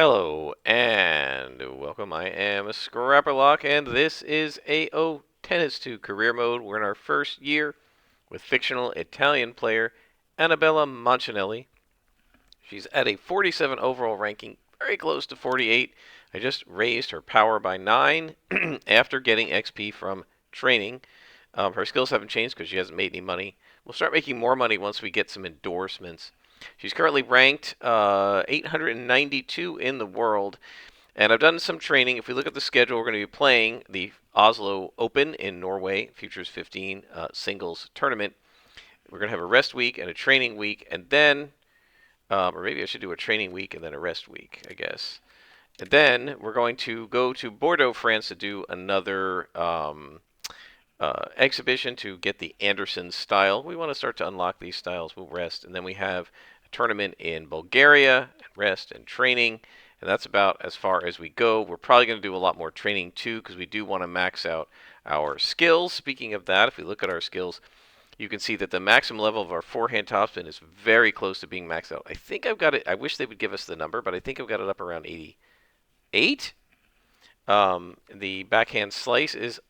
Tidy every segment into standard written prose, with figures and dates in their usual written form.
Hello and welcome. I am Scrapperlock, and this is AO Tennis 2 Career Mode. We're in our first year with fictional Italian player Anabella Moncinelli. She's at a 47 overall ranking, very close to 48. I just raised her power by 9 after getting XP from training. Her skills haven't changed because she hasn't made any money. We'll start making more money once we get some endorsements. She's currently ranked 892 in the world, and I've done some training. If we look at the schedule, we're going to be playing the Oslo Open in Norway, Futures 15 singles tournament. We're going to have a rest week and a training week, and then, or maybe I should do a training week and then a rest week, I guess. And then we're going to go to Bordeaux, France to do another exhibition to get the Anderson style. We want to start to unlock these styles. We'll rest, and then we have a tournament in Bulgaria, and rest and training, and that's about as far as we go. We're probably going to do a lot more training too, because we do want to max out our skills. Speaking of that, if we look at our skills, you can see that the maximum level of our forehand topspin is very close to being maxed out. I think I've got it. I wish they would give us the number, but I think I've got it up around 88. The backhand slice is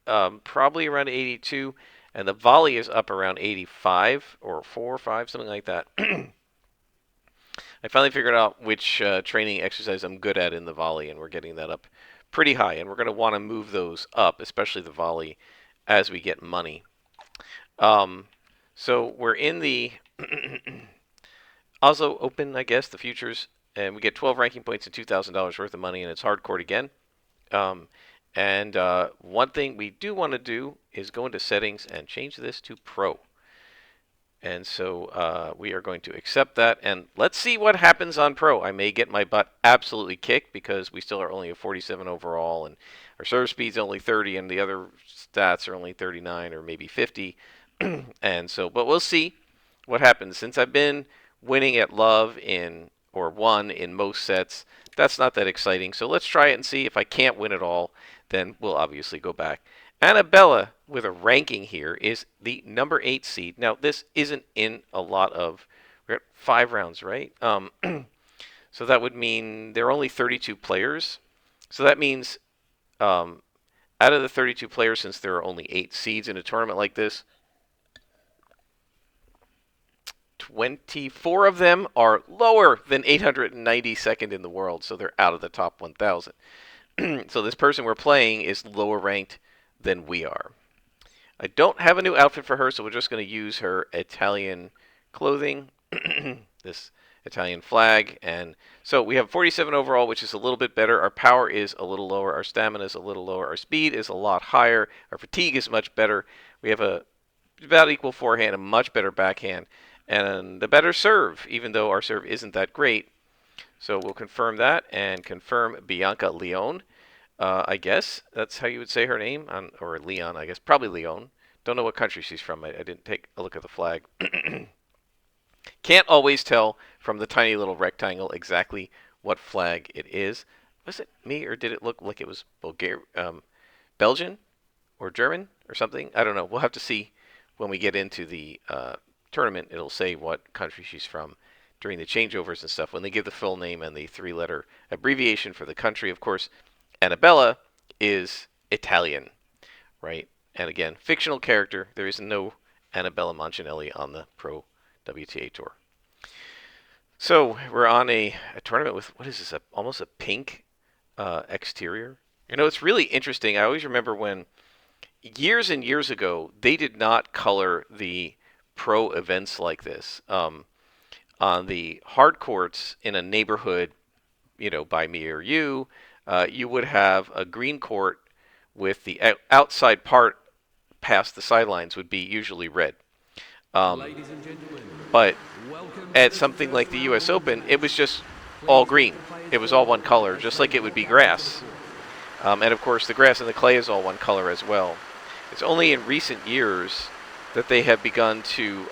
probably around 82, and the volley is up around 85 or 4 or 5, something like that. I finally figured out which training exercise I'm good at in the volley, and we're getting that up pretty high, and we're going to want to move those up, especially the volley, as we get money. So we're in the Oslo Open, I guess, the futures, and we get 12 ranking points and $2,000 worth of money, and it's hard court again. And one thing we do want to do is go into settings and change this to Pro. And so we are going to accept that, and let's see what happens on Pro. I may get my butt absolutely kicked because we still are only a 47 overall, and our serve speed's only 30, and the other stats are only 39 or maybe 50. And so, but we'll see what happens. Since I've been winning at love or won in most sets, that's not that exciting. So let's try it and see. If I can't win at all, then we'll obviously go back. Anabella, with a ranking here, is the number 8 seed. Now, this isn't in a lot of... We're at 5 rounds, right? So that would mean there are only 32 players. So that means out of the 32 players, since there are only 8 seeds in a tournament like this, 24 of them are lower than 892nd in the world, so they're out of the top 1,000. So this person we're playing is lower ranked than we are. I don't have a new outfit for her, so we're just going to use her Italian clothing, this Italian flag. And so we have 47 overall, which is a little bit better. Our power is a little lower. Our stamina is a little lower. Our speed is a lot higher. Our fatigue is much better. We have a about equal forehand, a much better backhand, and a better serve, even though our serve isn't that great. So we'll confirm that and confirm Bianca Leone. I guess that's how you would say her name, or Leon, I guess. Probably Leone. Don't know what country she's from. I didn't take a look at the flag. Can't always tell from the tiny little rectangle exactly what flag it is. Was it me, or did it look like it was Belgian or German or something? I don't know. We'll have to see when we get into the tournament. It'll say what country she's from during the changeovers and stuff, when they give the full name and the 3-letter abbreviation for the country. Of course, Anabella is Italian, right? And again, fictional character. There is no Anabella Moncinelli on the Pro WTA Tour. So we're on a tournament with, what is this, almost a pink exterior. You know, it's really interesting. I always remember when, years and years ago, they did not color the pro events like this. On the hard courts in a neighborhood, by me or you, you would have a green court with the outside part past the sidelines would be usually red. But at something like the U.S. Open, it was just all green. It was all one color, just like it would be grass. And of course, the grass and the clay is all one color as well. It's only in recent years that they have begun to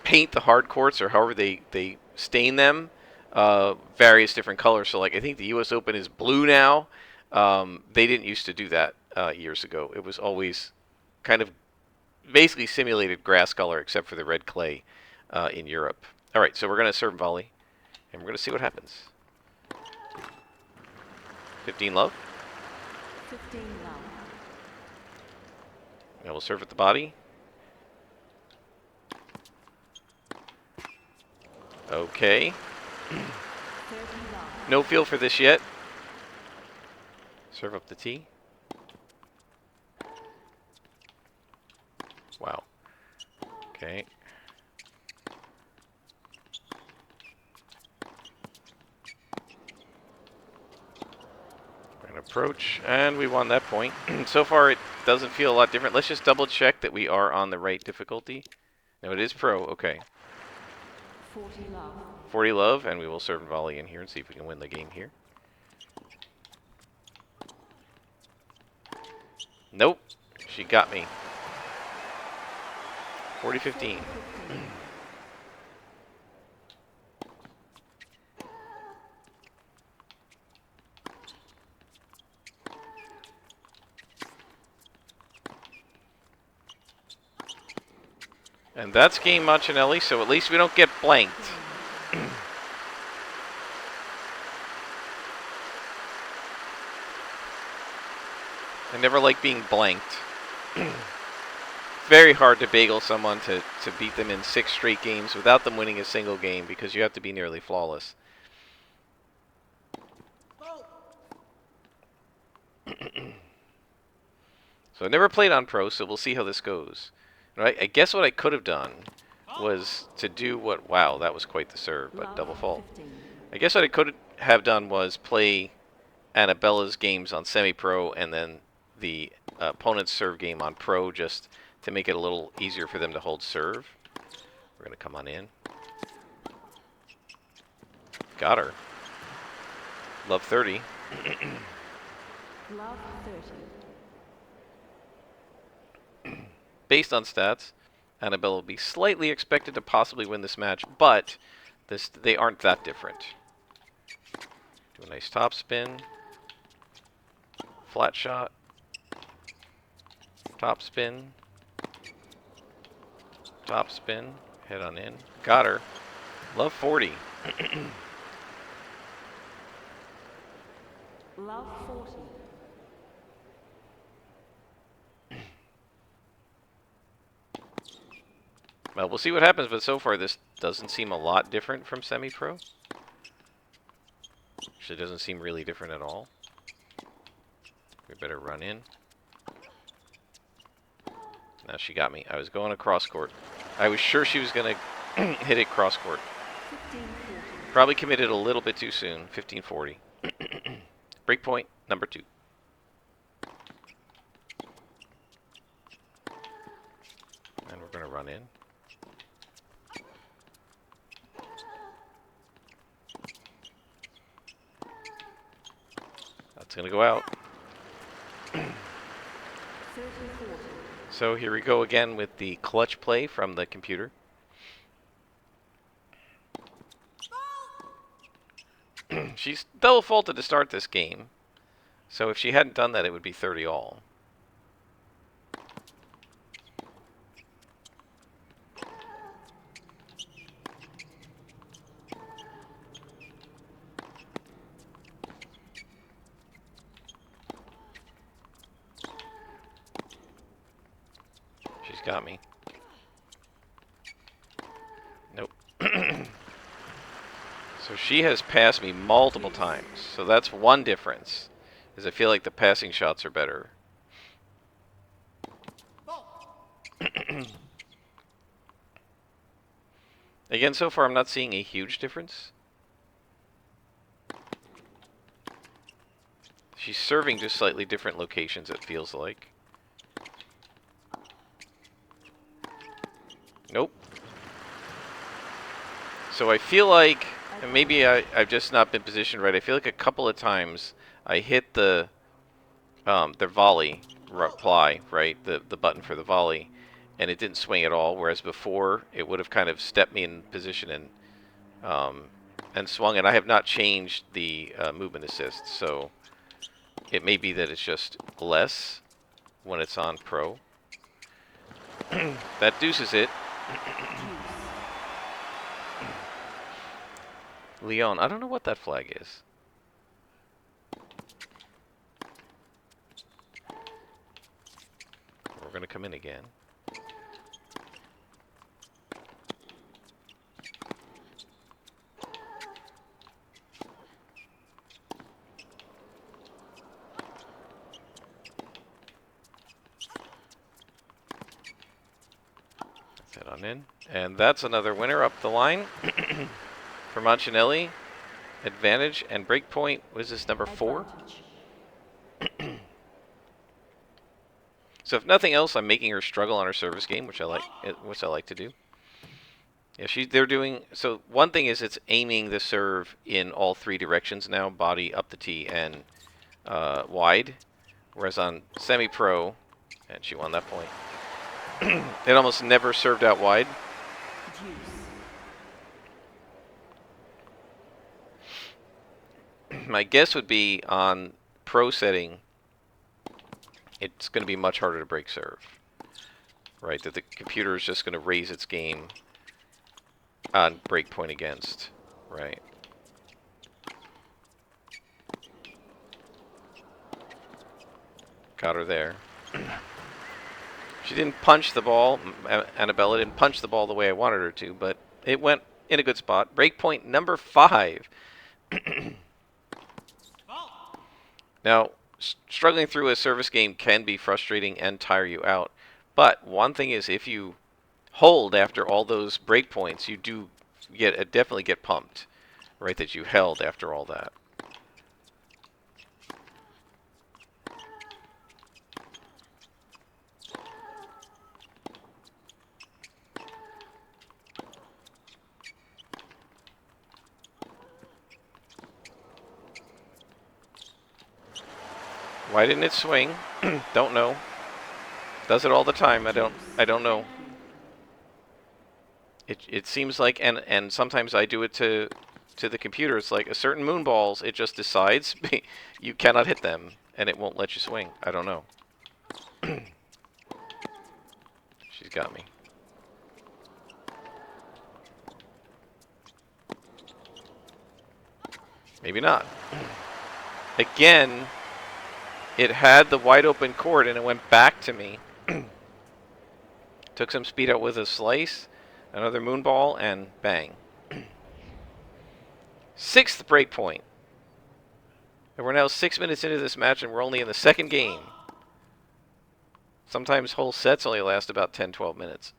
paint the hard courts, or however they stain them, various different colors. So, like, I think the U.S. Open is blue now. They didn't used to do that years ago. It was always kind of basically simulated grass color, except for the red clay in Europe. All right, so we're going to serve volley. And we're going to see what happens. 15 love. 15 love. And we'll serve at the body. Okay. 30 love. No feel for this yet. Serve up the tea. Wow. Okay. We're going to approach, and we won that point. So far, it doesn't feel a lot different. Let's just double check that we are on the right difficulty. No, it is pro. Okay. 40 love. 40 love, and we will serve and volley in here and see if we can win the game here. Nope. She got me. 40-15. And that's game Machinelli, so at least we don't get blanked. I never like being blanked. Very hard to bagel someone to beat them in 6 straight games without them winning a single game because you have to be nearly flawless. So I never played on pro, so we'll see how this goes. Right? I guess what I could have done was to do what... Wow, that was quite the serve, but double fault. I guess what I could have done was play Anabella's games on semi-pro and then the opponent's serve game on pro just to make it a little easier for them to hold serve. We're going to come on in. Got her. Love 30. Love 30. Based on stats, Anabella will be slightly expected to possibly win this match, but they aren't that different. Do a nice top spin. Flat shot. Top spin. Top spin. Head on in. Got her. Love 40. Love 40. Well, we'll see what happens, but so far this doesn't seem a lot different from semi-pro. Actually, it doesn't seem really different at all. We better run in. Now she got me. I was going across court. I was sure she was going to hit it cross court. 1540. Probably committed a little bit too soon. 1540. Break point number 2. And we're going to run in. That's going to go out. 3040. So here we go again with the clutch play from the computer. She's double faulted to start this game. So if she hadn't done that, it would be 30 all. She's got me. Nope. So she has passed me multiple times. So that's one difference, is I feel like the passing shots are better. Again, so far I'm not seeing a huge difference. She's serving just slightly different locations, it feels like. Nope. So I feel like, and maybe I've just not been positioned right, I feel like a couple of times I hit the volley reply, right, the button for the volley, and it didn't swing at all, whereas before it would have kind of stepped me in position and swung, and I have not changed the movement assist, so it may be that it's just less when it's on pro. That deuces it. Leon. I don't know what that flag is. We're going to come in again. Let's head on in. And that's another winner up the line for Mancinelli. Advantage and break point. What is this, number 4? Advantage. So if nothing else, I'm making her struggle on her service game, which I like to do. Yeah, they're doing so. One thing is it's aiming the serve in all 3 directions now: body, up the tee, and wide. Whereas on semi-pro, and she won that point, it almost never served out wide. My guess would be on pro setting, it's going to be much harder to break serve. Right, that the computer is just going to raise its game on break point against. Right. Got her there. She didn't punch the ball. Anabella didn't punch the ball the way I wanted her to, but it went in a good spot. Break point number 5. Now, struggling through a service game can be frustrating and tire you out. But one thing is, if you hold after all those break points, you do definitely get pumped, right? That you held after all that. Why didn't it swing? Don't know. Does it all the time? I don't know. It seems like, and sometimes I do it to the computer. It's like a certain moon balls. It just decides you cannot hit them, and it won't let you swing. I don't know. She's got me. Maybe not. Again, it had the wide open court, and it went back to me. Took some speed out with a slice, another moon ball, and bang. 6th break point. And we're now 6 minutes into this match, and we're only in the 2nd game. Sometimes whole sets only last about 10-12 minutes.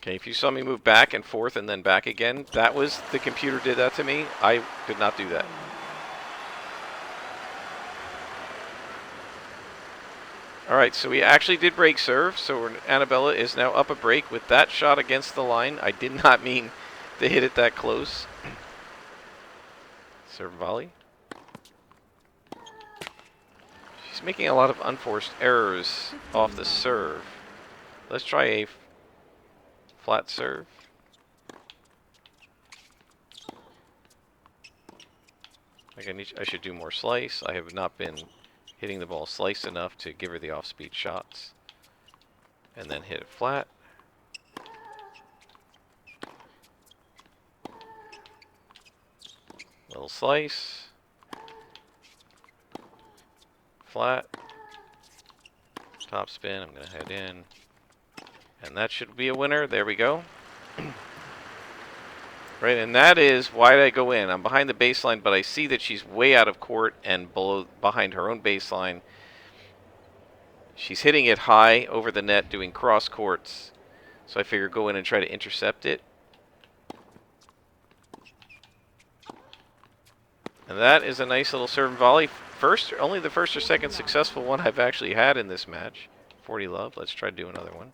Okay, if you saw me move back and forth and then back again, that was, the computer did that to me. I could not do that. Alright, so we actually did break serve, so Anabella is now up a break with that shot against the line. I did not mean to hit it that close. Serve volley. She's making a lot of unforced errors off the serve. Let's try a flat serve. I should do more slice. I have not been hitting the ball sliced enough to give her the off-speed shots. And then hit it flat. Little slice. Flat. Top spin. I'm going to head in. And that should be a winner. There we go. Right, and that is why did I go in? I'm behind the baseline, but I see that she's way out of court and behind her own baseline. She's hitting it high over the net, doing cross courts. So I figure go in and try to intercept it. And that is a nice little serve and volley. Only the first or second successful one I've actually had in this match. 40 love. Let's try to do another one.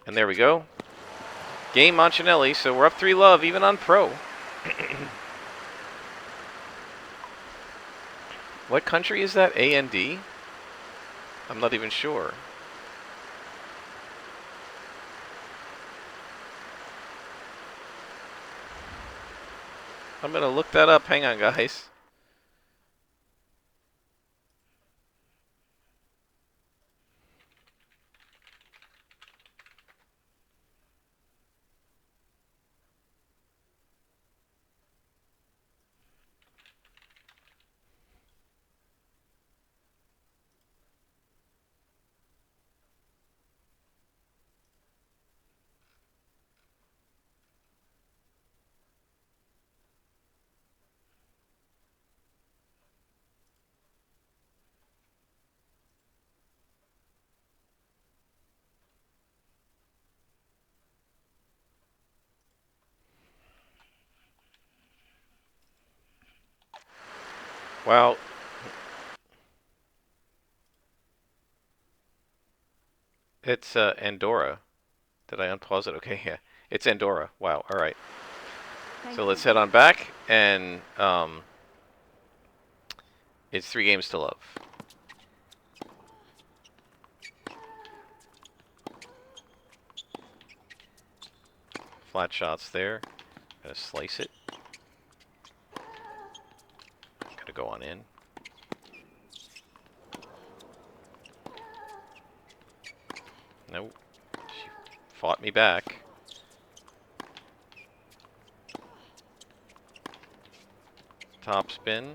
And there we go. Game Mancinelli, so we're up 3 love even on pro. What country is that? AND? I'm not even sure. I'm gonna look that up. Hang on, guys. Wow, it's Andorra. Did I unpause it? Okay, yeah. It's Andorra. Wow, alright. So Thank let's you. head on back, and it's 3 games to love. Flat shots there. Gonna slice it. Gonna go on in. Nope. She fought me back. Top spin.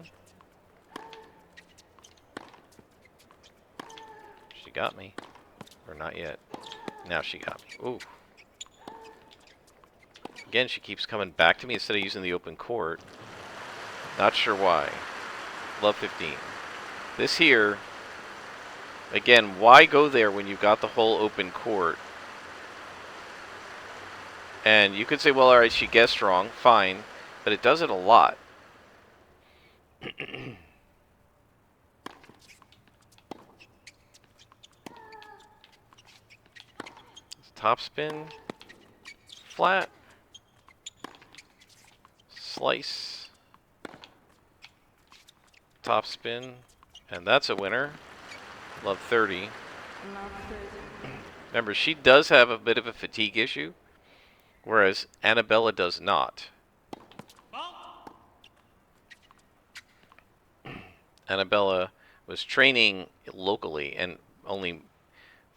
She got me. Or not yet. Now she got me. Ooh. Again, she keeps coming back to me instead of using the open court. Not sure why. Love 15. This here, again, why go there when you've got the whole open court? And you could say, well, alright, she guessed wrong. Fine. But it does it a lot. Top spin. Flat. Slice. Top spin. And that's a winner. Love 30. Love 30. Remember, she does have a bit of a fatigue issue, whereas Anabella does not. Anabella was training locally and only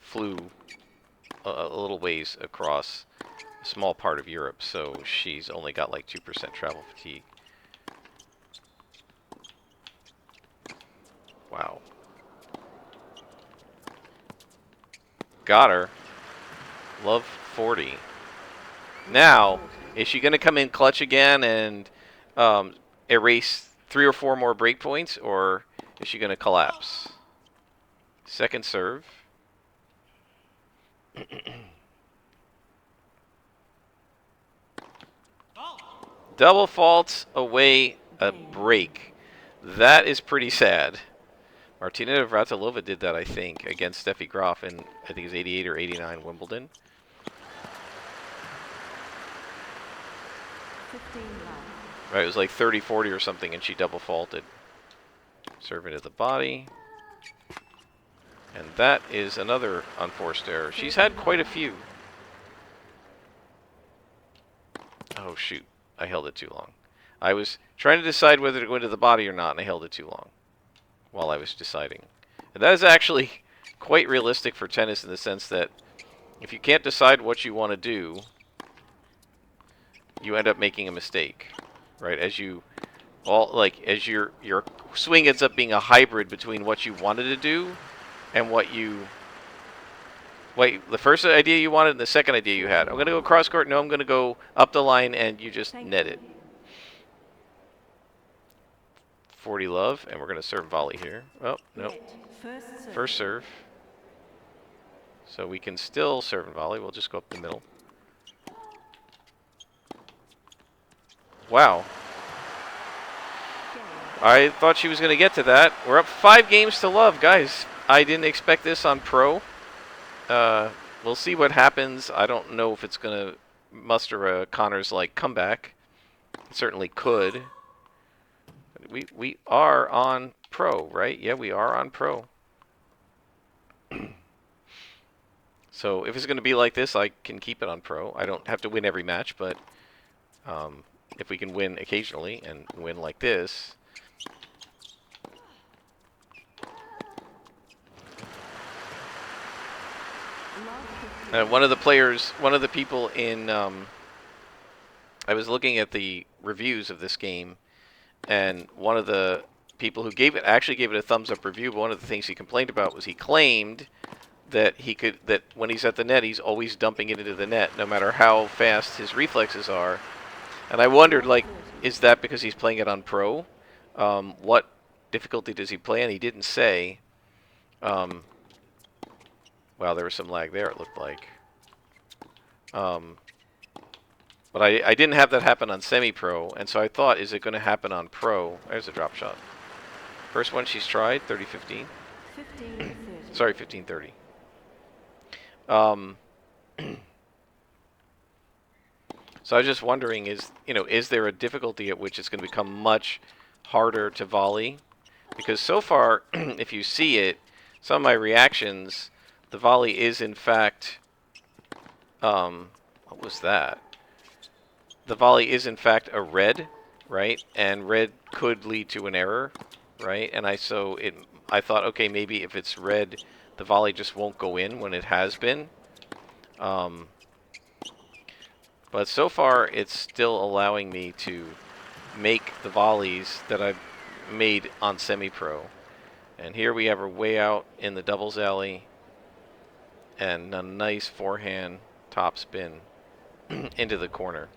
flew a little ways across a small part of Europe, so she's only got like 2% travel fatigue. Wow. Got her. Love 40. Now, is she going to come in clutch again and erase 3 or 4 more breakpoints, or is she going to collapse? Second serve. Double faults away a break. That is pretty sad. Martina Navratilova did that, I think, against Steffi Graf in, I think it was 88 or 89 Wimbledon. 15 love. Right, it was like 30-40 or something, and she double faulted. Serve into the body. And that is another unforced error. She's had quite a few. Oh, shoot. I held it too long. I was trying to decide whether to go into the body or not, and I held it too long while I was deciding. And that is actually quite realistic for tennis in the sense that if you can't decide what you want to do, you end up making a mistake, right? As you as your swing ends up being a hybrid between what you wanted to do and the first idea you wanted and the second idea you had. I'm going to go cross court. No, I'm going to go up the line, and you just net it. 40 love, and we're going to serve volley here. Oh, no. First serve. So we can still serve and volley. We'll just go up the middle. Wow. I thought she was going to get to that. We're up 5 games to love, guys. I didn't expect this on pro. We'll see what happens. I don't know if it's going to muster a Connors-like comeback. It certainly could. We are on pro, right? Yeah, we are on pro. So if it's going to be like this, I can keep it on pro. I don't have to win every match, but if we can win occasionally and win like this. One of the people in, I was looking at the reviews of this game, and one of the people who actually gave it a thumbs up review. But one of the things he complained about was he claimed that that when he's at the net, he's always dumping it into the net, no matter how fast his reflexes are. And I wondered, like, is that because he's playing it on pro? What difficulty does he play? And he didn't say. Um, wow, there was some lag there. It looked like. Um, but I didn't have that happen on semi-pro, and so I thought, is it going to happen on pro? There's a drop shot. First one she's tried, 30-15. 15-30. Sorry, 15-30. Um, so I was just wondering, is there a difficulty at which it's going to become much harder to volley? Because so far, if you see it, some of my reactions, the volley is in fact, what was that? The volley is in fact a red, right? And red could lead to an error, right? And I thought, okay, maybe if it's red, the volley just won't go in when it has been. But so far, it's still allowing me to make the volleys that I've made on semi-pro. And here we have her way out in the doubles alley, and a nice forehand top spin into the corner.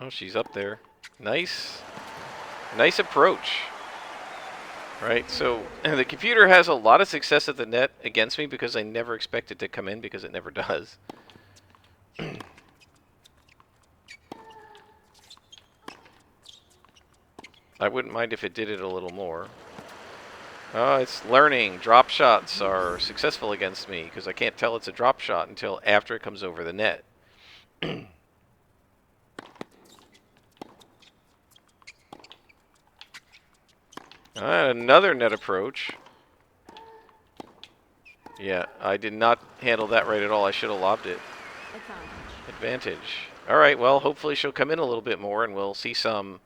Oh, she's up there. Nice. Nice approach. Right, so the computer has a lot of success at the net against me because I never expect it to come in, because it never does. I wouldn't mind if it did it a little more. Oh, it's learning. Drop shots are successful against me because I can't tell it's a drop shot until after it comes over the net. Another net approach. Yeah, I did not handle that right at all. I should have lobbed it. Advantage. All right, well, hopefully she'll come in a little bit more and we'll see some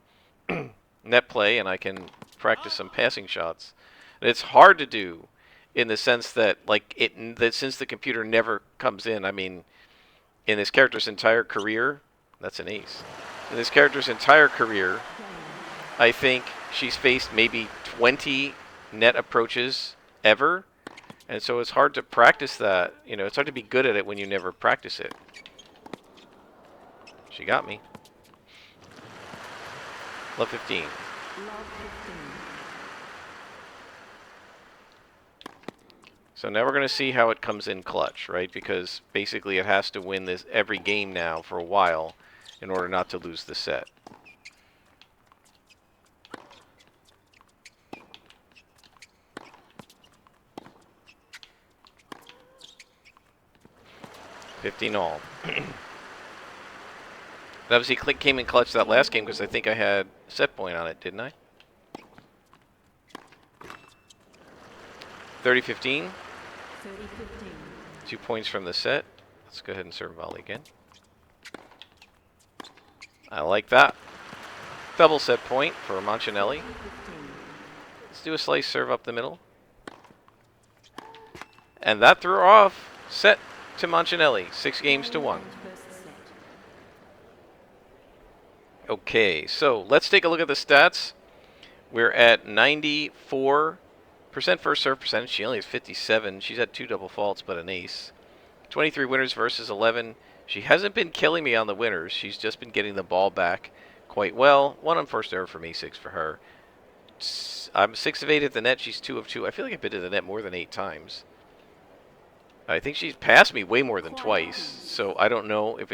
net play and I can practice some passing shots. And it's hard to do in the sense that, like, that since the computer never comes in, I mean, in this character's entire career, that's an ace. In this character's entire career, I think she's faced maybe 20 net approaches ever. And so it's hard to practice that. You know, it's hard to be good at it when you never practice it. She got me. Love 15. So now we're going to see how it comes in clutch, right? Because basically it has to win this every game now for a while in order not to lose the set. $15 all. That obviously came in clutch that last game because I think I had set point on it, didn't I? 30-15. 2 points from the set. Let's go ahead and serve volley again. I like that. Double set point for Mancinelli. Let's do a slice serve up the middle. And that threw her off. Set to Mancinelli. 6-1. Okay, so let's take a look at the stats. We're at 94% first serve percentage. She only has 57. She's had 2 double faults, but an ace. 23 winners versus 11. She hasn't been killing me on the winners. She's just been getting the ball back quite well. 1 on first error for me, 6 for her. I'm 6 of 8 at the net. She's 2 of 2. I feel like I've been to the net more than 8 times. I think she's passed me way more than twice. So I don't know if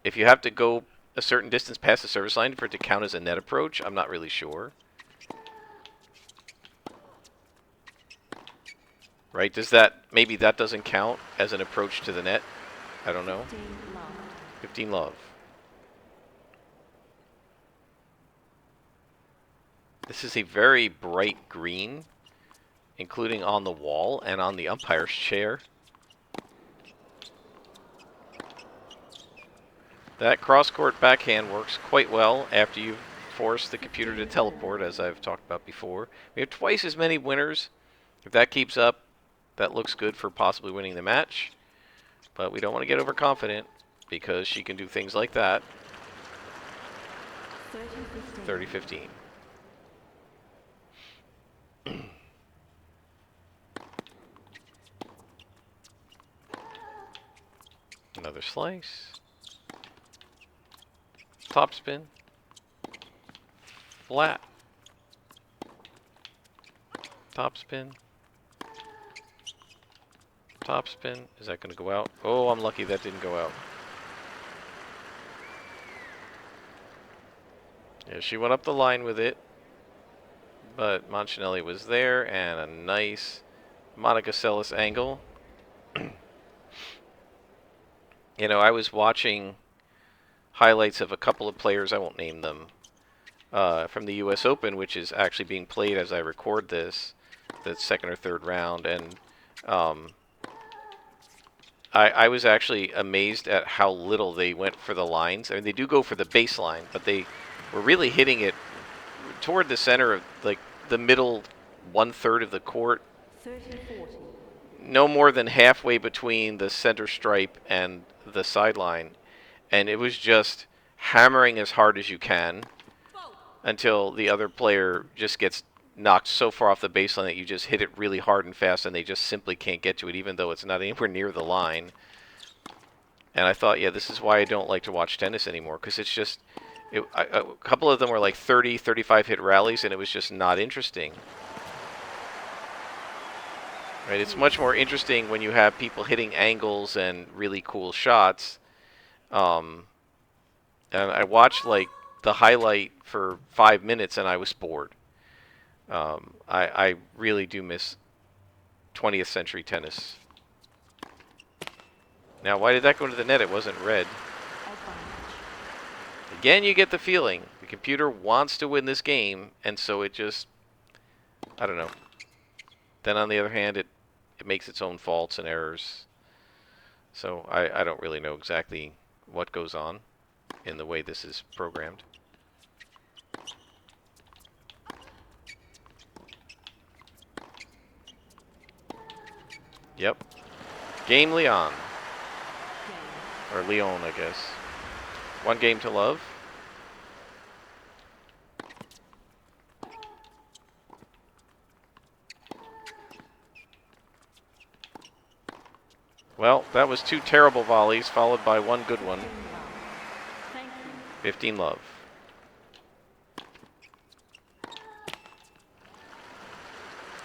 if you have to go a certain distance past the service line for it to count as a net approach. I'm not really sure. Right? Maybe that doesn't count as an approach to the net? I don't know. 15 love. This is a very bright green, including on the wall and on the umpire's chair. That cross-court backhand works quite well after you've forced the computer to teleport, as I've talked about before. We have twice as many winners. If that keeps up, that looks good for possibly winning the match. But we don't want to get overconfident because she can do things like that. 30-15. Another slice. Top spin. Flat. Top spin. Top spin. Is that going to go out? Oh, I'm lucky that didn't go out. Yeah, she went up the line with it. But Montanelli was there, and a nice Monacaselis angle. You know, I was watching highlights of a couple of players, I won't name them, from the U.S. Open, which is actually being played as I record this, the second or third round, and I was actually amazed at how little they went for the lines. I mean, they do go for the baseline, but they were really hitting it toward the center of, like, the middle one-third of the court. 30-40. No more than halfway between the center stripe and the sideline. And it was just hammering as hard as you can until the other player just gets knocked so far off the baseline that you just hit it really hard and fast and they just simply can't get to it, even though it's not anywhere near the line. And I thought, yeah, this is why I don't like to watch tennis anymore, because it's just, a couple of them were like 30, 35 hit rallies, and it was just not interesting. Right? It's much more interesting when you have people hitting angles and really cool shots. And I watched like the highlight for 5 minutes, and I was bored. I really do miss 20th century tennis. Now, why did that go into the net? It wasn't red. Again, you get the feeling the computer wants to win this game, and so it just, I don't know. Then on the other hand, it makes its own faults and errors. So I don't really know exactly what goes on in the way this is programmed. Yep. Game Leon. Or Leon, I guess. 1 game to love. Well, that was 2 terrible volleys, followed by 1 good one. 15 love.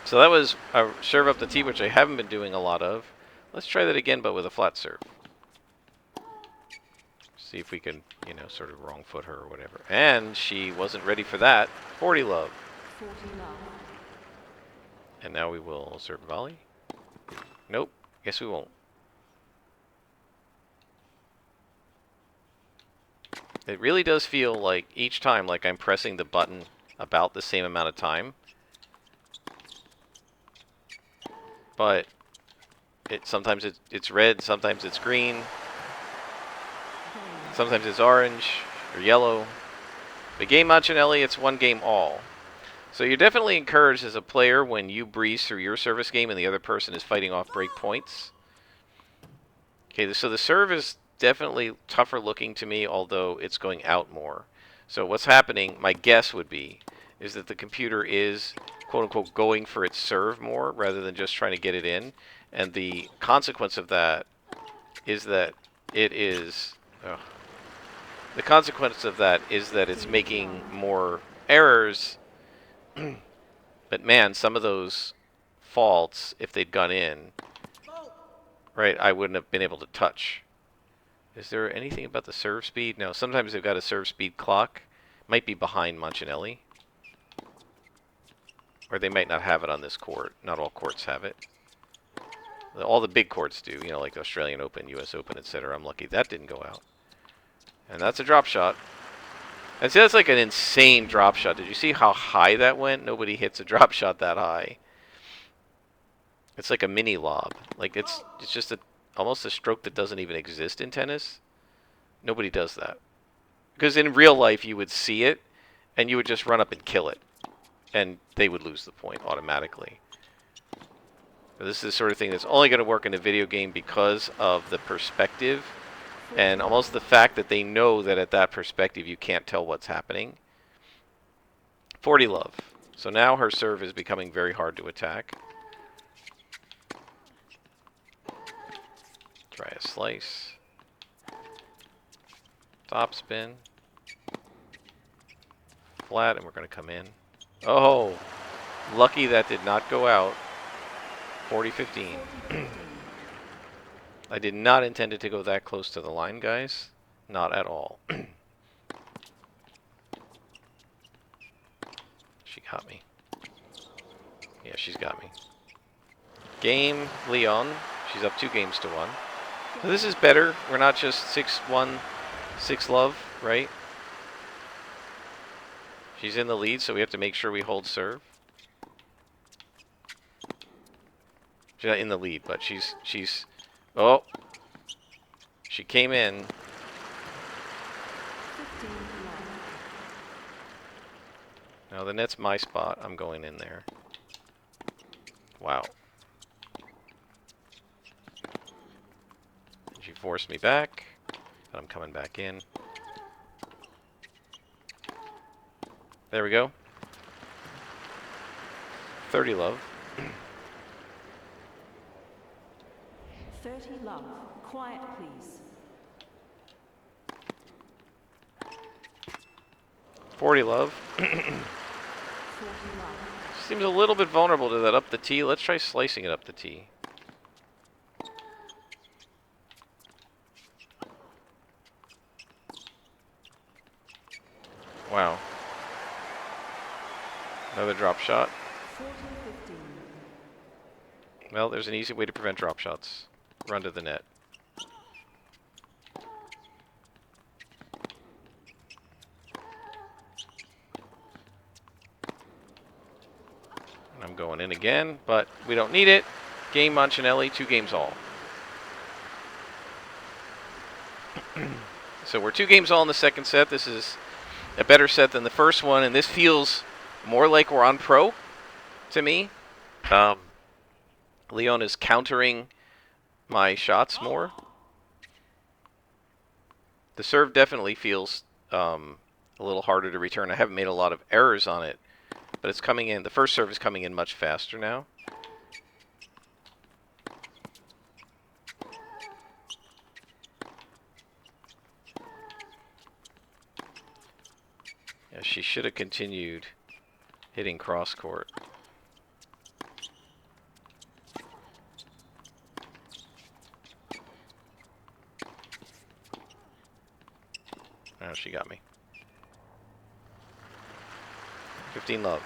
So that was a serve up the tee, which I haven't been doing a lot of. Let's try that again, but with a flat serve. See if we can, you know, sort of wrong foot her or whatever. And she wasn't ready for that. 40 love. 40 love. And now we will serve volley. Nope. Guess we won't. It really does feel like each time like I'm pressing the button about the same amount of time. But sometimes it's red, sometimes it's green, sometimes it's orange or yellow. But game Montanelli, it's 1 game all. So you're definitely encouraged as a player when you breeze through your service game and the other person is fighting off break points. Okay, so the serve is definitely tougher looking to me, although it's going out more. So what's happening, my guess would be, is that the computer is, quote-unquote, going for its serve more rather than just trying to get it in. And the consequence of that is that it is... the consequence of that is that it's making more errors. But man, some of those faults, if they'd gone in, right, I wouldn't have been able to touch. Is there anything about the serve speed? No, sometimes they've got a serve speed clock. Might be behind Montanelli. Or they might not have it on this court. Not all courts have it. All the big courts do, you know, like Australian Open, US Open, etc. I'm lucky that didn't go out. And that's a drop shot. And see, that's like an insane drop shot. Did you see how high that went? Nobody hits a drop shot that high. It's like a mini lob. Like it's just almost a stroke that doesn't even exist in tennis. Nobody does that. Because in real life you would see it and you would just run up and kill it and they would lose the point automatically. This is the sort of thing that's only going to work in a video game because of the perspective and almost the fact that they know that at that perspective you can't tell what's happening. 40 love. So now her serve is becoming very hard to attack. Try a slice. Top spin. Flat, and we're going to come in. Oh, lucky that did not go out. 40-15. I did not intend it to go that close to the line, guys. Not at all. She got me. Yeah, she's got me. Game, Leon. She's up 2 games to 1. So this is better. We're not just 6-1, 6 love, right? She's in the lead, so we have to make sure we hold serve. She's not in the lead, but she's oh. She came in. Now the net's my spot. I'm going in there. Wow. She forced me back, but I'm coming back in. There we go. 30 love. 30 love. Quiet, please. 40 love. 40 love. Seems a little bit vulnerable to that up the tee. Let's try slicing it up the tee. Wow. Another drop shot. 40-15. Well, there's an easy way to prevent drop shots. Run to the net. I'm going in again, but we don't need it. Game Mancinelli, 2 games all. So we're 2 games all in the second set. This is a better set than the first one, and this feels more like we're on pro to me. Leon is countering my shots more. The serve definitely feels a little harder to return. I haven't made a lot of errors on it, but it's coming in. The first serve is coming in much faster now. Yeah, she should have continued hitting cross court. Oh, she got me. 15 love.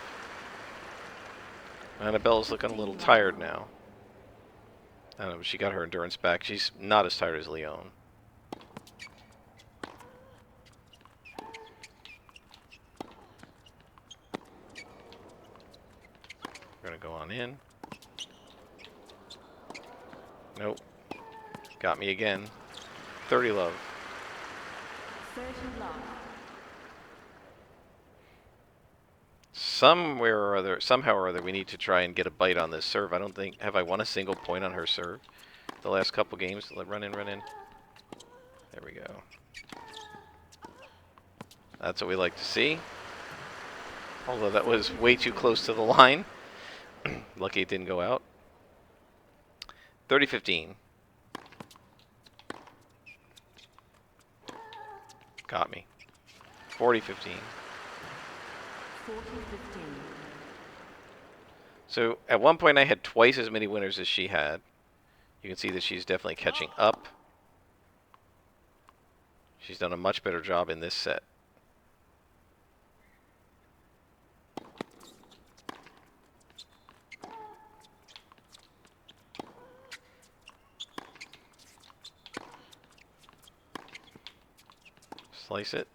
Annabella's looking a little tired now. I don't know, but she got her endurance back. She's not as tired as Leon. We're going to go on in. Nope. Got me again. 30 love. 30 love. Somehow or other, we need to try and get a bite on this serve. I don't think, have I won a single point on her serve the last couple games? Run in, run in. There we go. That's what we like to see. Although that was way too close to the line. Lucky it didn't go out. 30-15. Got me. 40-15. 40-15. So at one point I had twice as many winners as she had. You can see that she's definitely catching up. She's done a much better job in this set. Slice it.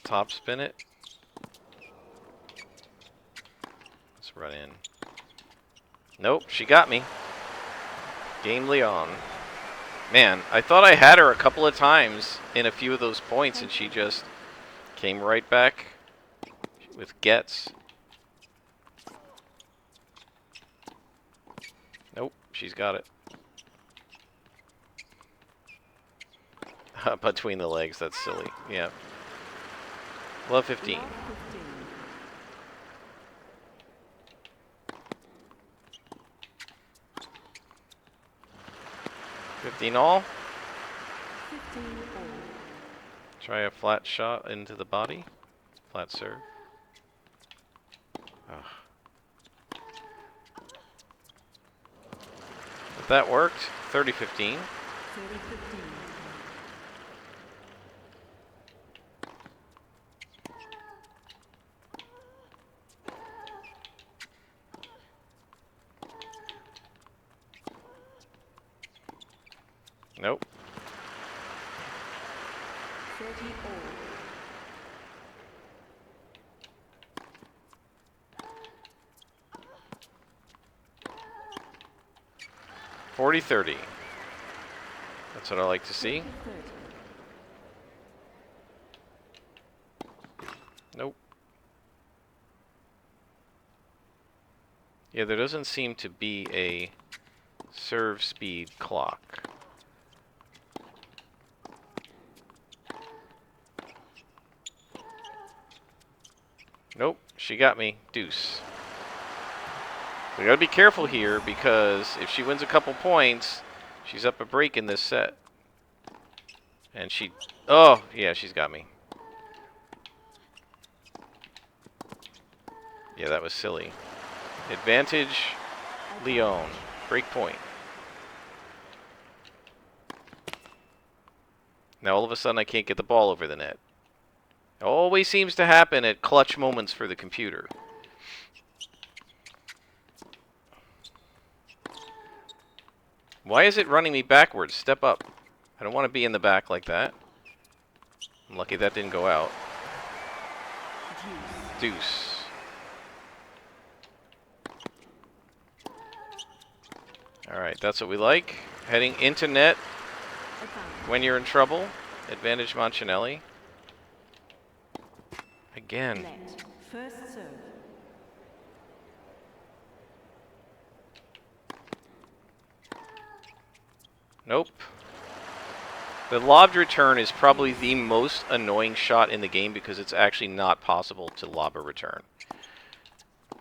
top spin it. Let's run in. Nope, she got me. Game Leon. Man, I thought I had her a couple of times in a few of those points, and she just came right back with gets. Nope, she's got it. Between the legs, that's silly. Yeah. Love 15. Love 15. 15 all. 15 all. Try a flat shot into the body. Flat serve. Ugh. But that worked. 30-15. 30 15. Nope. 30 all. 40-30. That's what I like to see. 30 Nope. Yeah, there doesn't seem to be a serve speed clock. Nope, she got me. Deuce. We gotta be careful here because if she wins a couple points, she's up a break in this set. And she... Oh, yeah, she's got me. Yeah, that was silly. Advantage, Leon. Break point. Now all of a sudden I can't get the ball over the net. It always seems to happen at clutch moments for the computer. Why is it running me backwards? Step up. I don't want to be in the back like that. I'm lucky that didn't go out. Deuce. Alright, that's what we like. Heading into net advantage. when you're in trouble. Advantage Moncinelli. Again. Net. First serve. Nope. The lobbed return is probably the most annoying shot in the game because it's actually not possible to lob a return.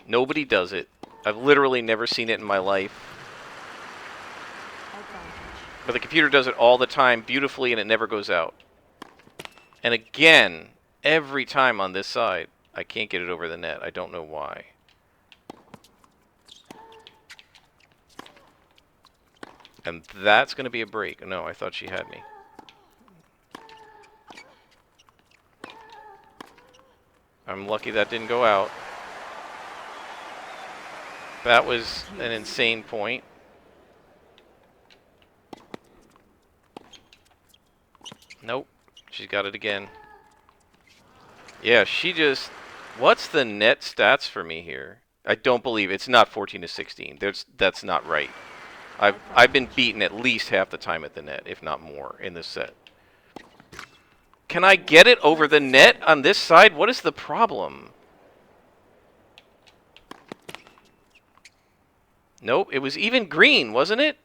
Nobody does it. I've literally never seen it in my life. Advantage. But the computer does it all the time beautifully and it never goes out. And again, every time on this side, I can't get it over the net. I don't know why. And that's going to be a break. No, I thought she had me. I'm lucky that didn't go out. That was an insane point. Nope. She's got it again. Yeah, she just... What's the net stats for me here? I don't believe it's not 14-16. That's not right. I've been beaten at least half the time at the net, if not more, in this set. Can I get it over the net on this side? What is the problem? Nope, it was even green, wasn't it?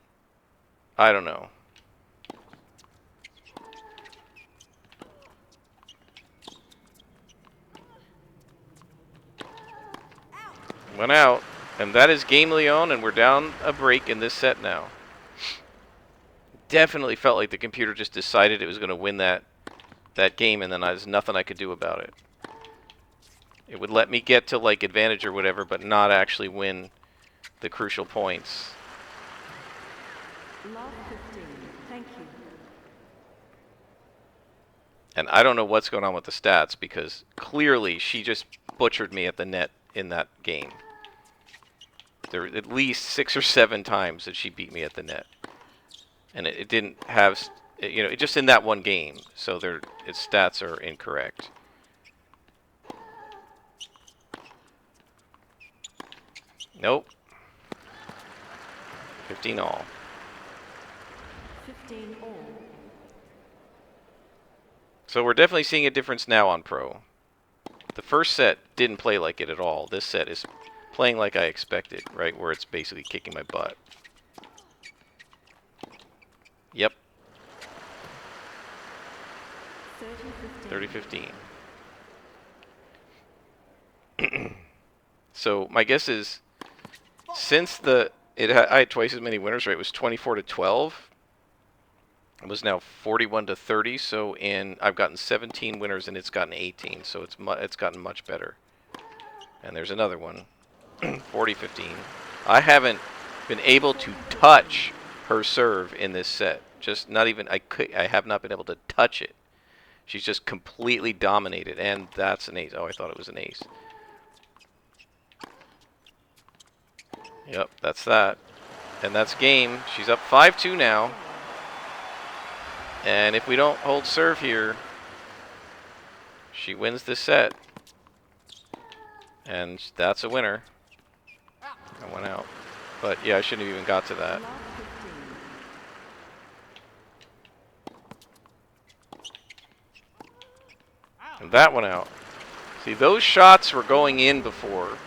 I don't know. Went out. And that is Game Leon, and we're down a break in this set now. Definitely felt like the computer just decided it was going to win that game, and then there's nothing I could do about it. It would let me get to, like, advantage or whatever, but not actually win the crucial points. Love 15. Thank you. And I don't know what's going on with the stats, because clearly she just butchered me at the net in that game. There were at least 6 or 7 times that she beat me at the net. And it didn't have, you know, just in that one game. So its stats are incorrect. Nope. 15 all. 15 all. So we're definitely seeing a difference now on Pro. The first set didn't play like it at all. This set is playing like I expected, right? Where it's basically kicking my butt. Yep. 30-15. So my guess is, since I had twice as many winners, right? It was 24-12. It was now 41-30. So I've gotten 17 winners and it's gotten 18. So it's gotten much better. And there's another one, 40-15. I haven't been able to touch her serve in this set. Just not even I have not been able to touch it. She's just completely dominated, and that's an ace. Oh, I thought it was an ace. Yep, that's that. And that's game. She's up 5-2 now. And if we don't hold serve here, she wins this set. And that's a winner. I went out. But yeah, I shouldn't have even got to that. And that went out. See, those shots were going in before.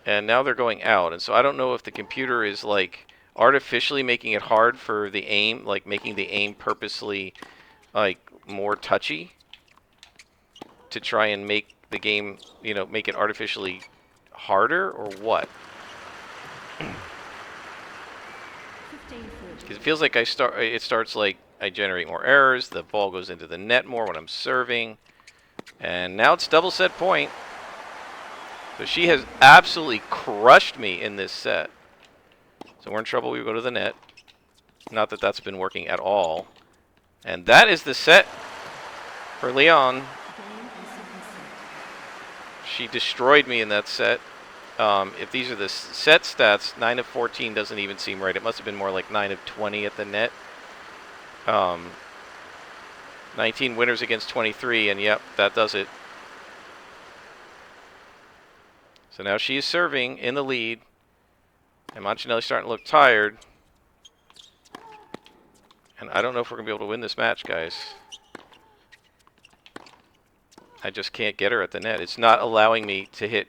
And now they're going out. And so I don't know if the computer is like artificially making it hard for the aim, like making the aim purposely like more touchy to try and make the game, you know, make it artificially harder, or what? Because it feels like it starts like I generate more errors, the ball goes into the net more when I'm serving, and now it's double set point. So she has absolutely crushed me in this set. So we're in trouble. We go to the net. Not that that's been working at all. And that is the set for Leon. She destroyed me in that set. If these are the set stats, 9 of 14 doesn't even seem right. It must have been more like 9 of 20 at the net. 19 winners against 23, and yep, that does it. So now she is serving in the lead, and Montanelli's starting to look tired. And I don't know if we're going to be able to win this match, guys. I just can't get her at the net. It's not allowing me to hit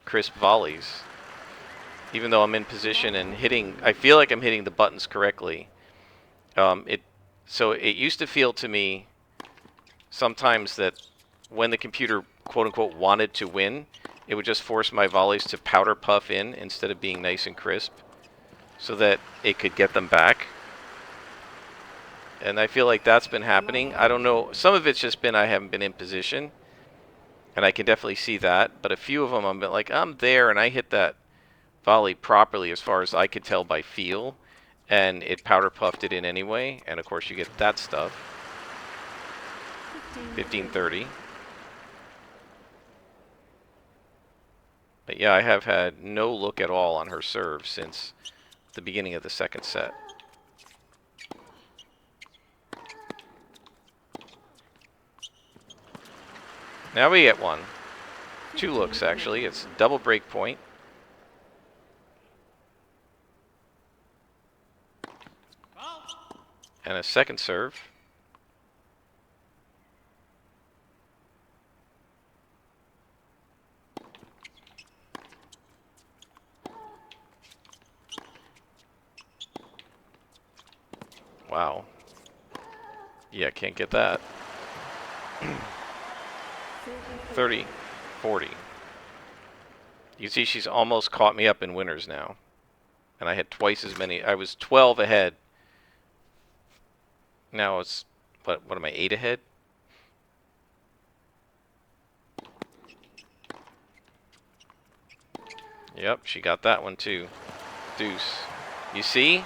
crisp volleys. Even though I'm in position and hitting, I feel like I'm hitting the buttons correctly. So it used to feel to me sometimes that when the computer quote-unquote wanted to win, it would just force my volleys to powder puff in instead of being nice and crisp so that it could get them back. And I feel like that's been happening. I don't know. Some of it's just been I haven't been in position, and I can definitely see that. But a few of them I'm like, I'm there, and I hit that volley properly as far as I could tell by feel, and it powder puffed it in anyway. And of course you get that stuff. 15-30. But yeah, I have had no look at all on her serve since the beginning of the second set. Now we get one. 2 looks, actually. It's double break point. And a second serve. Wow. Yeah, can't get that. 30-40. You see she's almost caught me up in winners now. And I had twice as many. I was 12 ahead. Now it's, what am I, 8 ahead? Yep, she got that one too. Deuce. You see?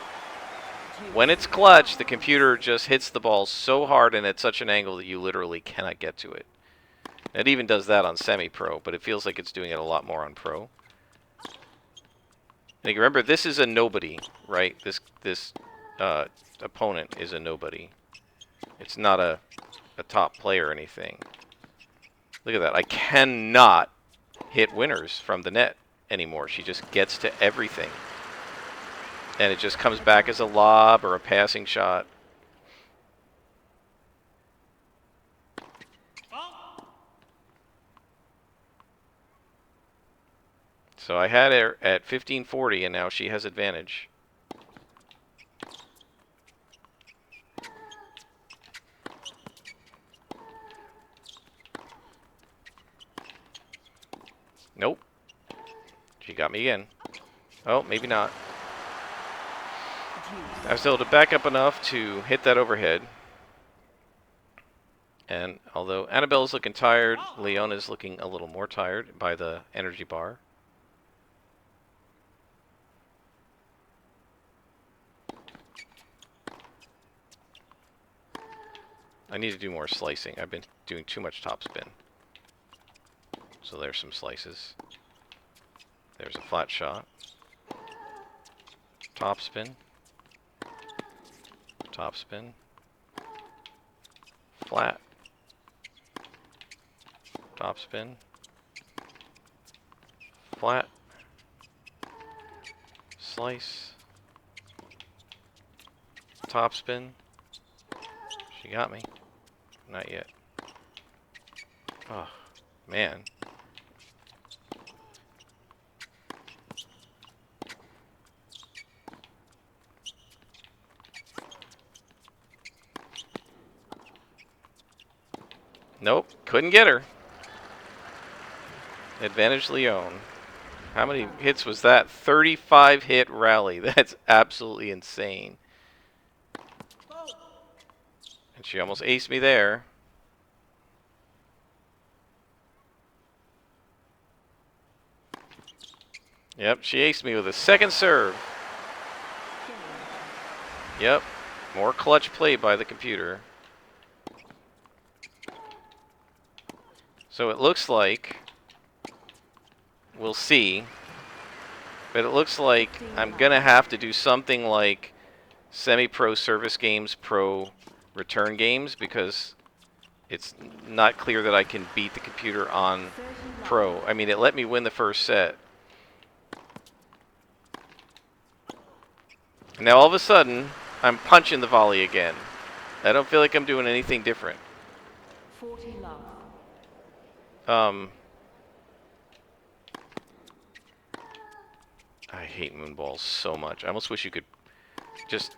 When it's clutch, the computer just hits the ball so hard and at such an angle that you literally cannot get to it. It even does that on semi-pro, but it feels like it's doing it a lot more on pro. And remember, this is a nobody, right? This opponent is a nobody. It's not a top player or anything. Look at that. I cannot hit winners from the net anymore. She just gets to everything. And it just comes back as a lob or a passing shot. So I had her at 1540, and now she has advantage. Nope. She got me again. Oh, maybe not. I was able to back up enough to hit that overhead. And although Annabella's looking tired, Leona's looking a little more tired by the energy bar. I need to do more slicing. I've been doing too much topspin. So there's some slices. There's a flat shot. Topspin. Topspin. Flat. Topspin. Flat. Slice. Topspin. She got me. Not yet. Oh, man. Nope, couldn't get her. Advantage Leon. How many hits was that? 35 hit rally. That's absolutely insane. And she almost aced me there. Yep, she aced me with a second serve. Yep, more clutch play by the computer. So it looks like, we'll see, but it looks like I'm going to have to do something like semi-pro service games, pro return games, because it's not clear that I can beat the computer on pro. I mean, it let me win the first set. Now all of a sudden, I'm punching the volley again. I don't feel like I'm doing anything different. 40 love. I hate moonballs so much. I almost wish you could just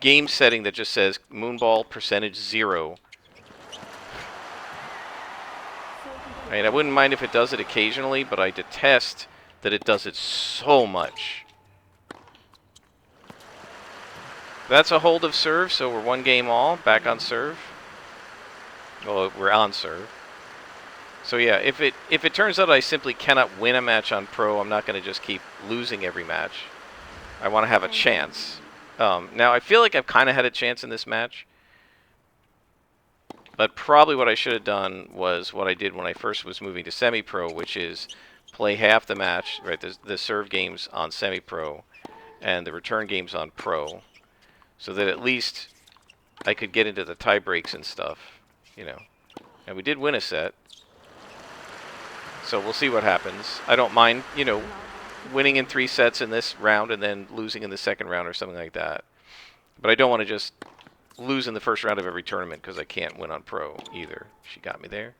game setting that just says moonball percentage 0. I mean, I wouldn't mind if it does it occasionally, but I detest that it does it so much. That's a hold of serve, so we're one game all, back on serve. Well, we're on serve. So yeah, if it turns out I simply cannot win a match on pro, I'm not going to just keep losing every match. I want to have a chance. Now, I feel like I've kind of had a chance in this match. But probably what I should have done was what I did when I first was moving to semi-pro, which is play half the match, right, the serve games on semi-pro, and the return games on pro, so that at least I could get into the tie breaks and stuff, you know. And we did win a set. So we'll see what happens. I don't mind, you know, winning in 3 sets in this round and then losing in the second round or something like that. But I don't want to just lose in the first round of every tournament because I can't win on pro either. She got me there.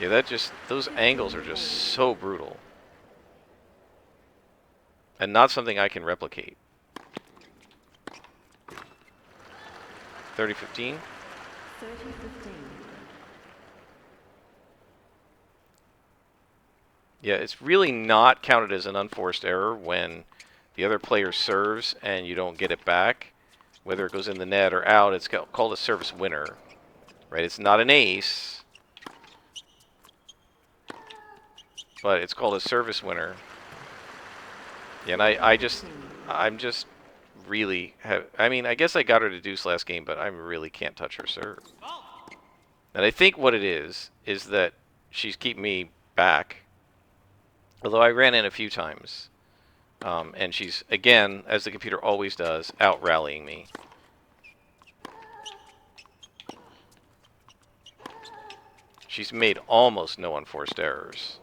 Yeah, those angles are just so brutal. And not something I can replicate. 30-15. 30-15. Yeah, it's really not counted as an unforced error when the other player serves and you don't get it back. Whether it goes in the net or out, it's called a service winner. Right? It's not an ace, but it's called a service winner. Yeah, and I'm just really I mean, I guess I got her to deuce last game, but I really can't touch her serve. And I think what it is that she's keeping me back. Although I ran in a few times. And she's, again, as the computer always does, out-rallying me. She's made almost no unforced errors.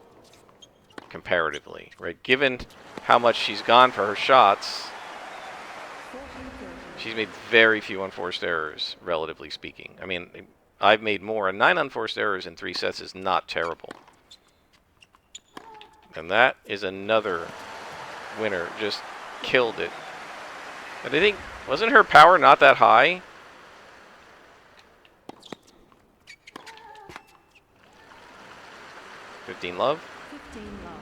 comparatively, right? Given how much she's gone for her shots, 40, 30. she's made very few unforced errors, relatively speaking. I mean, I've made more, and 9 unforced errors in 3 sets is not terrible. And that is another winner. Just killed it. And I think, wasn't her power not that high? $15 love. 15 love.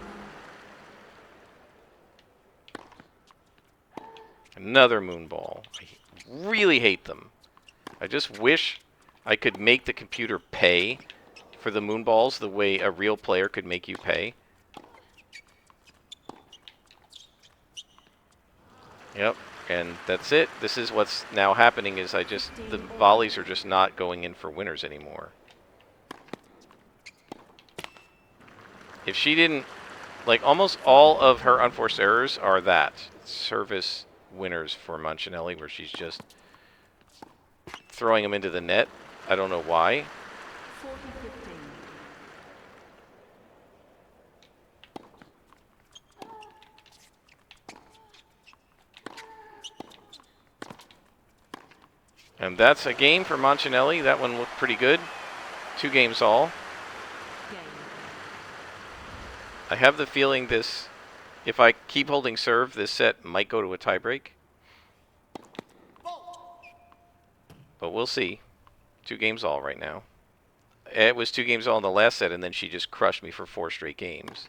Another moonball. I really hate them. I just wish I could make the computer pay for the moonballs the way a real player could make you pay. Yep, and that's it. This is what's now happening is the volleys are just not going in for winners anymore. If she didn't, like almost all of her unforced errors are that. Service winners for Mancinelli, where she's just throwing them into the net. I don't know why. 40, 15. And that's a game for Mancinelli. That one looked pretty good. 2 games all. Game. I have the feeling this, if I keep holding serve, this set might go to a tiebreak. But we'll see. 2 games all right now. It was 2 games all in the last set, and then she just crushed me for 4 straight games.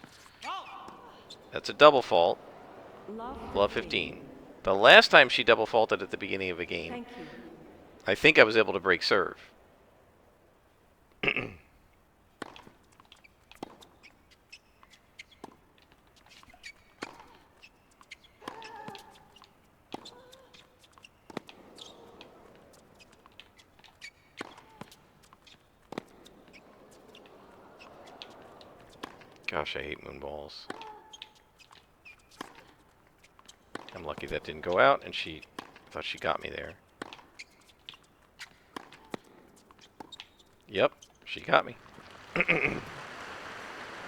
That's a double fault. Love 15. The last time she double faulted at the beginning of a game, Thank you. I think I was able to break serve. Gosh, I hate moonballs. I'm lucky that didn't go out, and she thought she got me there. Yep, she got me.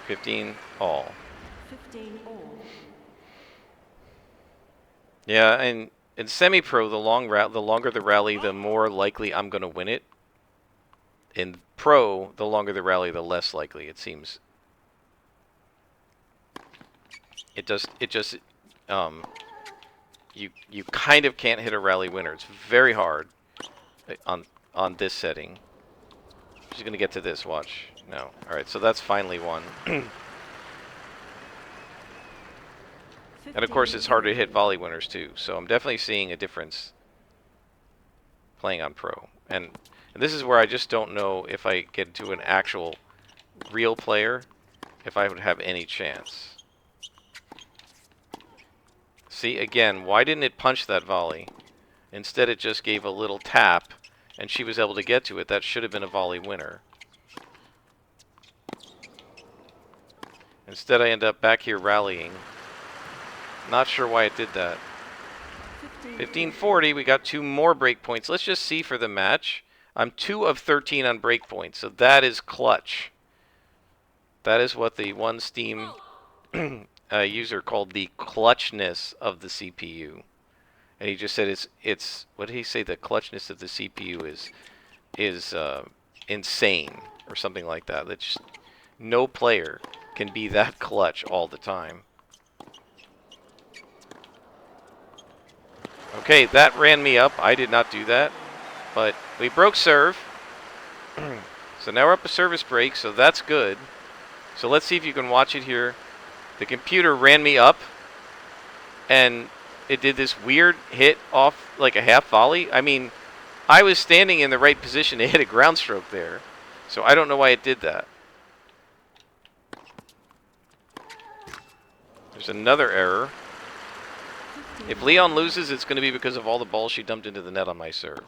15 all. 15 all. Yeah, and in semi-pro, the longer the rally, the more likely I'm going to win it. In pro, the longer the rally, the less likely it seems. It just you kind of can't hit a rally winner. It's very hard on this setting. She's gonna get to this. Watch. No. All right. So that's finally won. And of course, it's harder to hit volley winners too. So I'm definitely seeing a difference playing on pro. And this is where I just don't know if I get to an actual real player, if I would have any chance. See, again, why didn't it punch that volley? Instead, it just gave a little tap, and she was able to get to it. That should have been a volley winner. Instead, I end up back here rallying. Not sure why it did that. 1540, we got 2 more break points. Let's just see for the match. I'm 2 of 13 on break points, so that is clutch. That is what the one Steam user called the clutchness of the CPU. And he just said it's what did he say? The clutchness of the CPU is insane or something like that. That just no player can be that clutch all the time. Okay, that ran me up. I did not do that, but we broke serve. So now we're up a service break, so that's good. So let's see if you can watch it here. The computer ran me up, and it did this weird hit off like a half volley. I mean, I was standing in the right position to hit a ground stroke there, so I don't know why it did that. There's another error. If Leon loses, it's going to be because of all the balls she dumped into the net on my serve.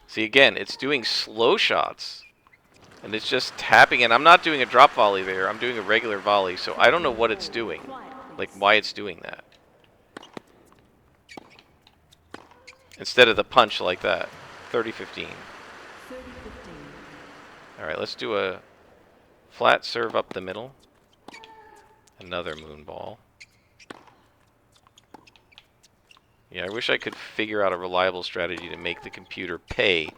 See, again, it's doing slow shots, and it's just tapping, and I'm not doing a drop volley there. I'm doing a regular volley, so I don't know what it's doing, like why it's doing that. Instead of the punch like that. 30-15. Alright, let's do a flat serve up the middle. Another moon ball. Yeah, I wish I could figure out a reliable strategy to make the computer pay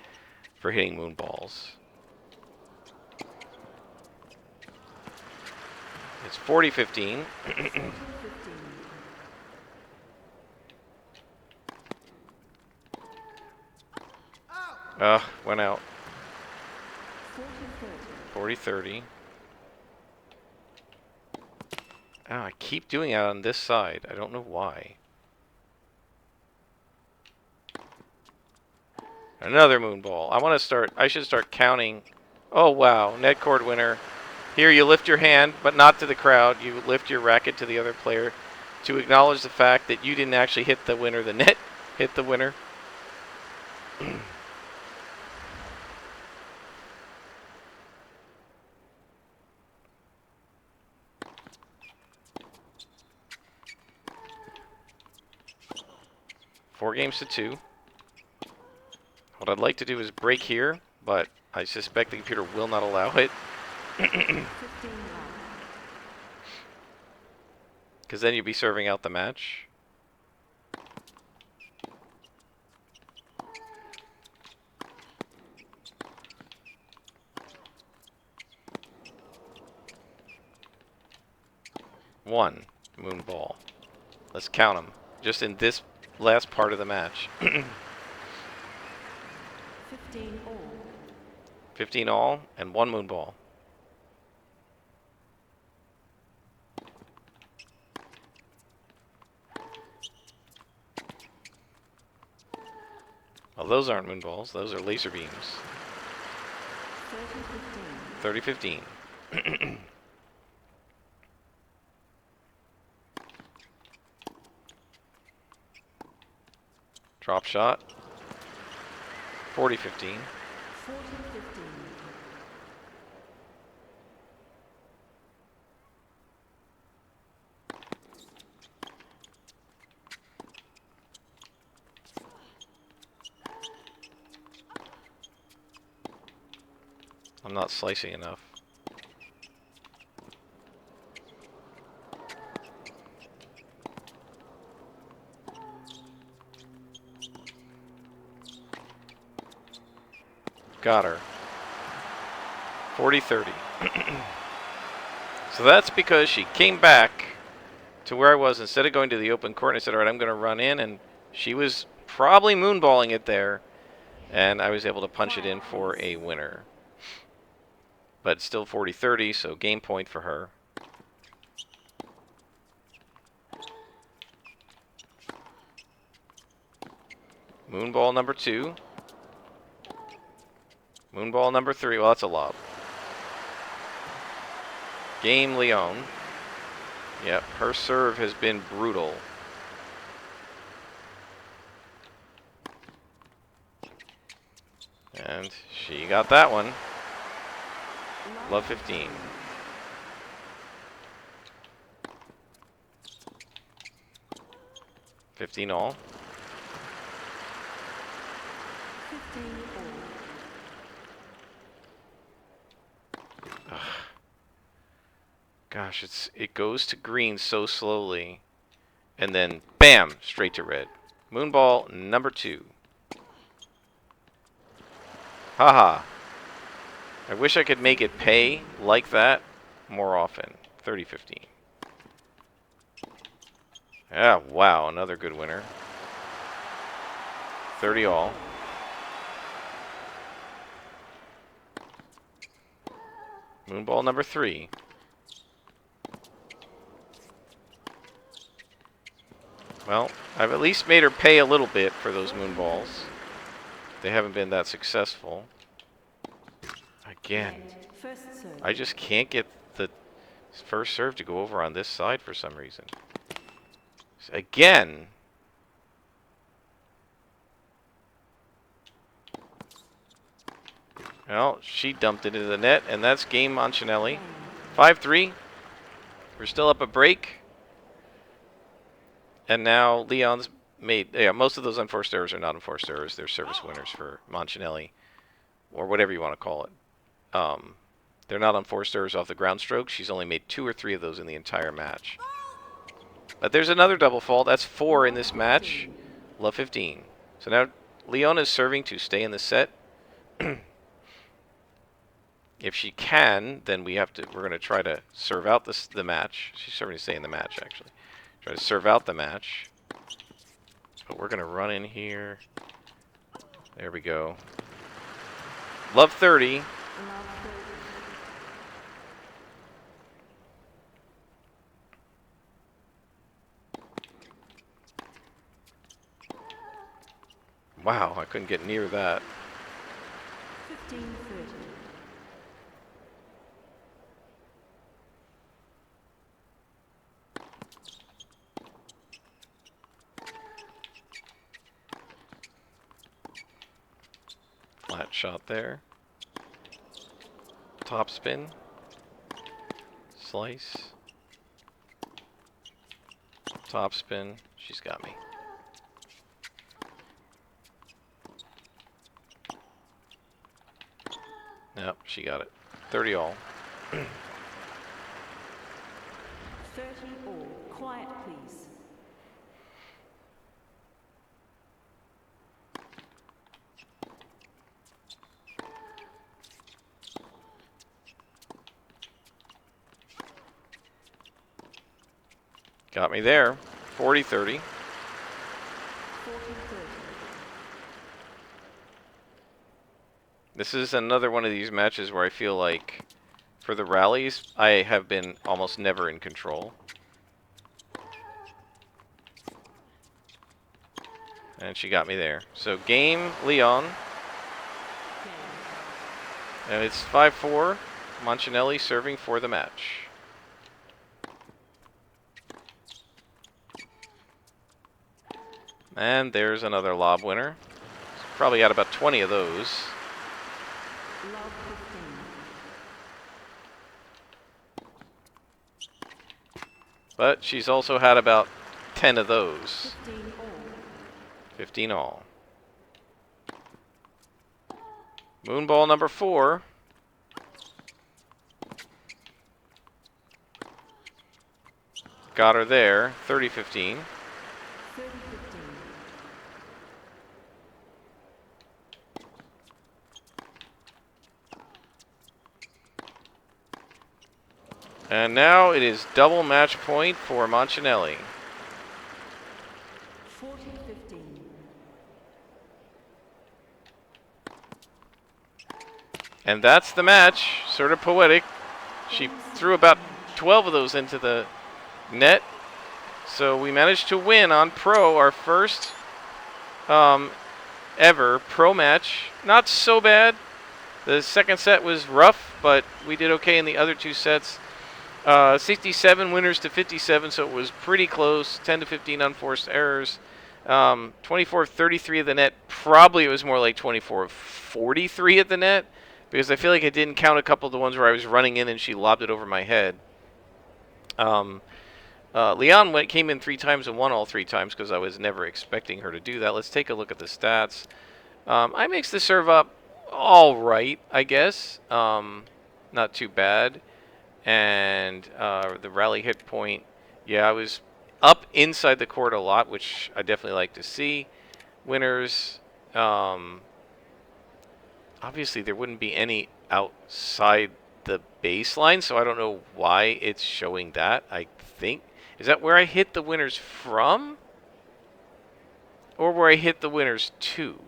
for hitting moon balls. It's 40-15. 40-15. Went out. 40-30. 40-30. Oh, I keep doing it on this side. I don't know why. Another moon ball. I should start counting. Oh, wow. Net cord winner. Here, you lift your hand, but not to the crowd. You lift your racket to the other player to acknowledge the fact that you didn't actually hit the winner. The net hit the winner. Four games to two. What I'd like to do is break here, but I suspect the computer will not allow it. 15 Because then you'd be serving out the match. One moon ball. Let's count them. Just in this last part of the match. 15 all. 15 all and one moon ball. Well, those aren't moon balls. Those are laser beams. 30-15. 30-15. Drop shot. 40-15. 40-15. I'm not slicing enough. Got her. 40-30. So that's because she came back to where I was instead of going to the open court. And I said, all right, I'm going to run in. And she was probably moonballing it there. And I was able to punch it in for a winner. But still 40-30, so game point for her. Moonball number 2. Moonball number 3. Well, that's a lob. Game Leon. Yep, her serve has been brutal. And she got that one. Love 15. $15 all. 15 all. Gosh, it goes to green so slowly. And then, bam, straight to red. Moonball number 2. Haha. I wish I could make it pay like that more often. 30-15. Yeah, wow, another good winner. 30 all. Moonball number 3. Well, I've at least made her pay a little bit for those moonballs. They haven't been that successful. Again, First serve. I just can't get the first serve to go over on this side for some reason. Again. Well, she dumped it into the net, and that's game Moncinelli. 5-3. We're still up a break. And now Leon's made... Yeah, most of those unforced errors are not unforced errors. They're service winners for Moncinelli. Or whatever you want to call it. Um, they're not on 4 stars off the ground stroke. She's only made 2 or 3 of those in the entire match. But there's another double fault. That's 4 in this match. Love 15. So now Leona is serving to stay in the set. If she can, then we're going to try to serve out the match. She's serving to stay in the match, actually. Try to serve out the match. But we're going to run in here. There we go. Love 30. Wow, I couldn't get near that. 1530. Flat shot there. Top spin. Slice. Top spin. She's got me. Yep, she got it. 30 all. 30 all. Quiet, please. Got me there. 40-30. 40-30. This is another one of these matches where I feel like for the rallies, I have been almost never in control. And she got me there. So game, Leon. And it's 5-4. Moncinelli serving for the match. And there's another lob winner. Probably got about 20 of those. Love 15. But she's also had about 10 of those. 15 all. 15 all. Moonball number 4. Got her there. 30-15. 30-15. And now it is double match point for Moncinelli. 40-15. And that's the match. Sort of poetic. She threw about 12 of those into the net. So we managed to win on Pro, our first ever Pro match. Not so bad. The second set was rough, but we did okay in the other 2 sets. 67 winners to 57, so it was pretty close. 10-15 unforced errors. 24-33 at the net. Probably it was more like 24-43 at the net, because I feel like I didn't count a couple of the ones where I was running in and she lobbed it over my head. Leon came in 3 times and won all 3 times because I was never expecting her to do that. Let's take a look at the stats. I mixed the serve up all right, I guess. Not too bad. And the rally hit point, yeah, I was up inside the court a lot, which I definitely like to see. Winners, obviously there wouldn't be any outside the baseline, so I don't know why it's showing that. I think, is that where I hit the winners from? Or where I hit the winners to?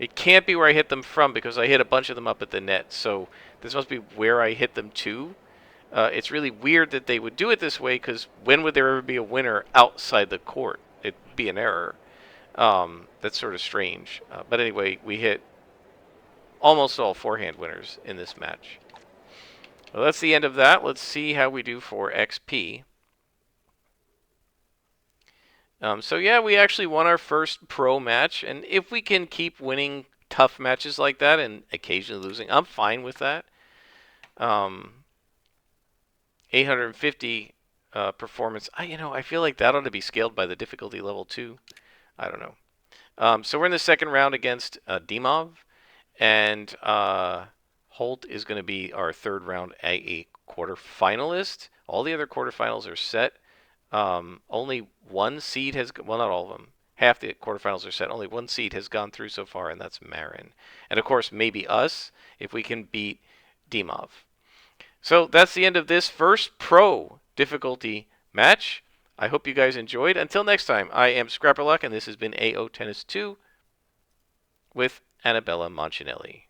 It can't be where I hit them from because I hit a bunch of them up at the net. So this must be where I hit them to. It's really weird that they would do it this way because when would there ever be a winner outside the court? It'd be an error. That's sort of strange. But anyway, we hit almost all forehand winners in this match. Well, that's the end of that. Let's see how we do for XP. So yeah, we actually won our first pro match, and if we can keep winning tough matches like that and occasionally losing, I'm fine with that. 850 performance. I feel like that ought to be scaled by the difficulty level too. I don't know. So we're in the second round against Dimov, and Holt is going to be our third round AA quarterfinalist. All the other quarterfinals are set. Only one seed has, well, not all of them. Half the quarterfinals are set. Only one seed has gone through so far, and that's Marin. And of course, maybe us if we can beat Dimov. So that's the end of this first pro difficulty match. I hope you guys enjoyed. Until next time, I am Scrapperluck, and this has been AO Tennis 2 with Anabella Moncinelli.